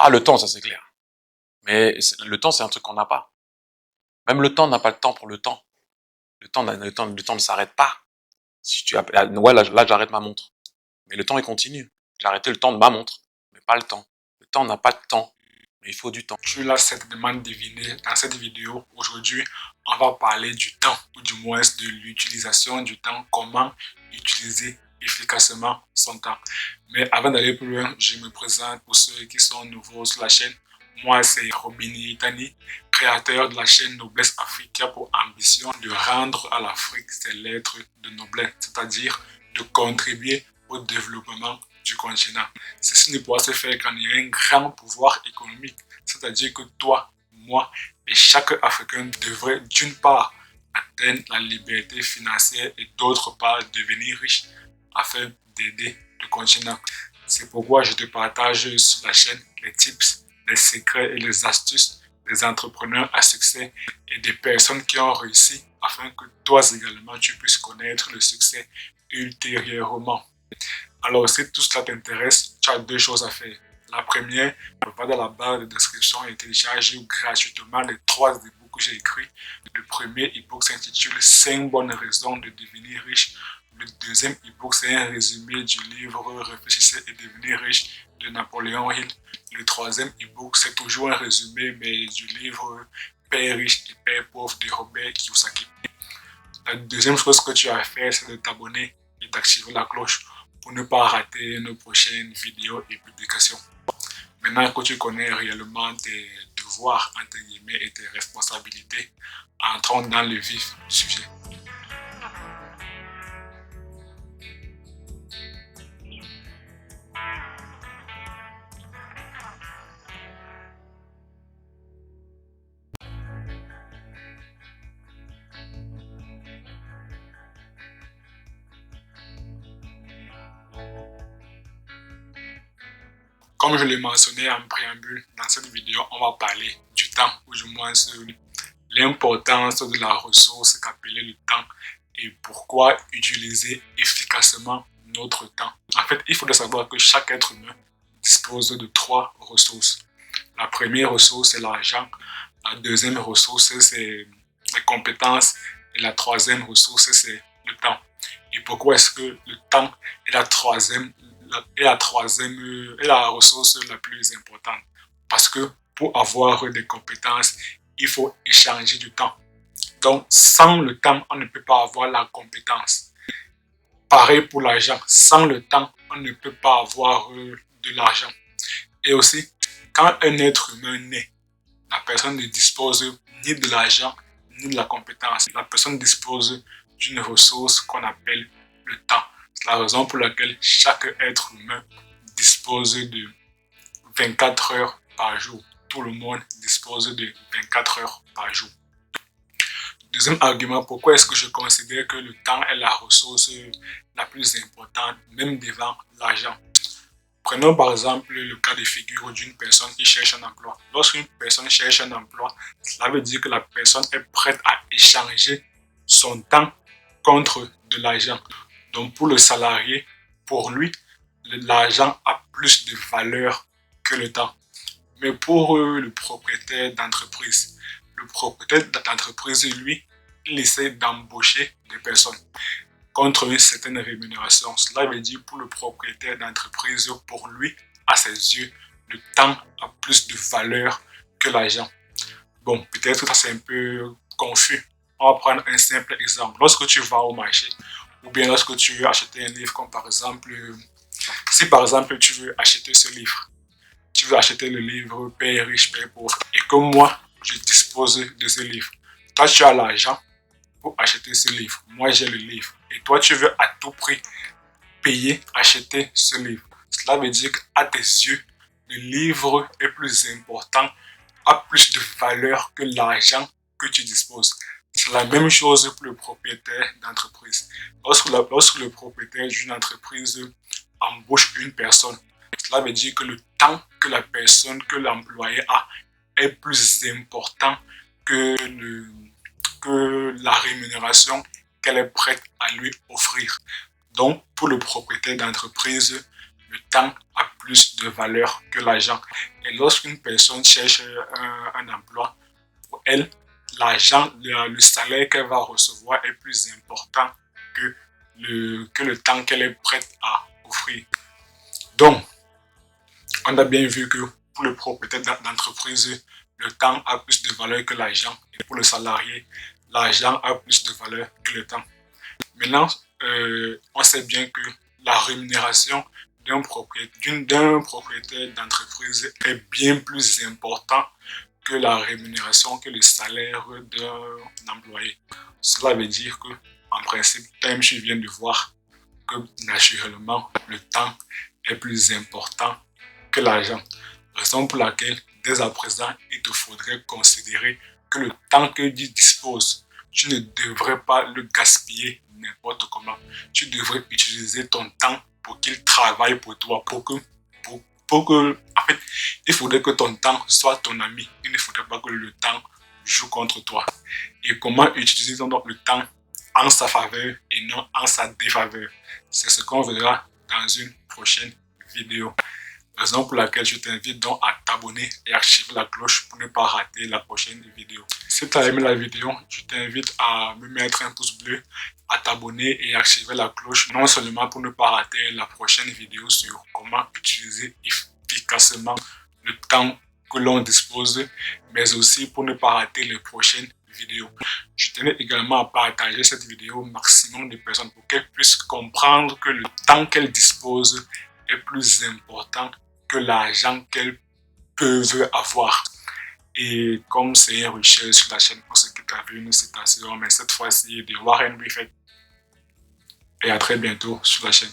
Ah, le temps, ça c'est clair. Mais le temps, c'est un truc qu'on n'a pas. Même le temps n'a pas le temps pour le temps. Le temps ne s'arrête pas. Si tu ouais, là j'arrête ma montre. Mais le temps, il continue. J'ai arrêté le temps de ma montre, mais pas le temps. Le temps n'a pas de temps, mais il faut du temps. Tu l'as certainement deviné, dans cette vidéo, aujourd'hui, on va parler du temps, ou du moins de l'utilisation du temps, comment utiliser efficacement son temps. Mais avant d'aller plus loin, je me présente pour ceux qui sont nouveaux sur la chaîne. Moi, c'est Robini Itani, créateur de la chaîne Noblesse Afrique, qui a pour ambition de rendre à l'Afrique ses lettres de noblesse, c'est-à-dire de contribuer au développement du continent. Ceci ne pourra se faire qu'en ayant un grand pouvoir économique, c'est-à-dire que toi, moi et chaque Africain devrait d'une part atteindre la liberté financière et d'autre part devenir riche afin d'aider le continent. C'est pourquoi je te partage sur la chaîne les tips, les secrets et les astuces des entrepreneurs à succès et des personnes qui ont réussi afin que toi également tu puisses connaître le succès ultérieurement. Alors, si tout cela t'intéresse, tu as deux choses à faire. La première, va dans la barre de description et télécharge gratuitement les 3 e-books que j'ai écrits. Le premier e-book s'intitule 5 bonnes raisons de devenir riche. Le deuxième e-book, c'est un résumé du livre Réfléchissez et devenir riche de Napoléon Hill. Le troisième e-book, c'est toujours un résumé, mais du livre Père riche et Père pauvre de Robert Kiyosaki. La deuxième chose que tu as à faire, c'est de t'abonner et d'activer la cloche pour ne pas rater nos prochaines vidéos et publications. Maintenant que tu connais réellement tes devoirs, entre guillemets, et tes responsabilités, entrons dans le vif du sujet. Comme je l'ai mentionné en préambule, dans cette vidéo, on va parler du temps, ou du moins l'importance de la ressource qu'appelait le temps et pourquoi utiliser efficacement notre temps. En fait, il faut savoir que chaque être humain dispose de 3 ressources. La première ressource, c'est l'argent. La deuxième ressource, c'est les compétences. Et la troisième ressource, c'est le temps. Et pourquoi est-ce que le temps est la ressource la plus importante? Parce que pour avoir des compétences, il faut échanger du temps. Donc, sans le temps, on ne peut pas avoir la compétence. Pareil pour l'argent. Sans le temps, on ne peut pas avoir de l'argent. Et aussi, quand un être humain naît, la personne ne dispose ni de l'argent, ni de la compétence. La personne dispose d'une ressource qu'on appelle le temps. C'est la raison pour laquelle chaque être humain dispose de 24 heures par jour. Tout le monde dispose de 24 heures par jour. Deuxième argument, pourquoi est-ce que je considère que le temps est la ressource la plus importante, même devant l'argent? Prenons par exemple le cas de figure d'une personne qui cherche un emploi. Lorsqu'une personne cherche un emploi, cela veut dire que la personne est prête à échanger son temps contre de l'argent. Donc pour le salarié, pour lui, l'argent a plus de valeur que le temps. Mais pour le propriétaire d'entreprise, lui, il essaie d'embaucher des personnes contre une certaine rémunération. Cela veut dire pour le propriétaire d'entreprise, pour lui, à ses yeux, le temps a plus de valeur que l'argent. Bon, peut-être que ça c'est un peu confus. On va prendre un simple exemple. Lorsque tu vas au marché, ou bien lorsque tu veux acheter un livre, comme par exemple, si par exemple tu veux acheter ce livre, tu veux acheter le livre Père riche, Père pauvre, et que moi, je dispose de ce livre. Toi, tu as l'argent pour acheter ce livre. Moi, j'ai le livre. Et toi, tu veux à tout prix payer, acheter ce livre. Cela veut dire qu'à tes yeux, le livre est plus important, a plus de valeur que l'argent que tu disposes. C'est la même chose pour le propriétaire d'entreprise. Lorsque le propriétaire d'une entreprise embauche une personne, cela veut dire que le temps que la personne, que l'employé a est plus important que la rémunération qu'elle est prête à lui offrir. Donc, pour le propriétaire d'entreprise, le temps a plus de valeur que l'argent. Et lorsqu'une personne cherche un emploi, pour elle, l'argent, le salaire qu'elle va recevoir est plus important que que le temps qu'elle est prête à offrir. Donc, on a bien vu que pour le propriétaire d'entreprise, le temps a plus de valeur que l'argent. Et pour le salarié, l'argent a plus de valeur que le temps. Maintenant, on sait bien que la rémunération d'un propriétaire d'entreprise est bien plus important que la rémunération, que le salaire d'un employé. Cela veut dire que, en principe, comme je viens de voir, que naturellement, le temps est plus important que l'argent. Raison pour laquelle, dès à présent, il te faudrait considérer que le temps que tu disposes, tu ne devrais pas le gaspiller n'importe comment. Tu devrais utiliser ton temps pour qu'il travaille pour toi, en fait, il faudrait que ton temps soit ton ami. Il ne faudrait pas que le temps joue contre toi. Et comment utiliser donc le temps en sa faveur et non en sa défaveur. C'est ce qu'on verra dans une prochaine vidéo. Raison pour laquelle je t'invite donc à t'abonner et activer la cloche pour ne pas rater la prochaine vidéo. Si tu as aimé la vidéo, je t'invite à me mettre un pouce bleu, à t'abonner et activer la cloche, non seulement pour ne pas rater la prochaine vidéo sur comment utiliser efficacement le temps que l'on dispose, mais aussi pour ne pas rater les prochaines vidéos. Je tenais également à partager cette vidéo au maximum de personnes pour qu'elles puissent comprendre que le temps qu'elles disposent est plus important que l'argent qu'elles peuvent avoir. Et comme c'est un recherche sur la chaîne, pour ceux qui ont vu une citation, mais cette fois-ci de Warren Buffett. Et à très bientôt sur la chaîne.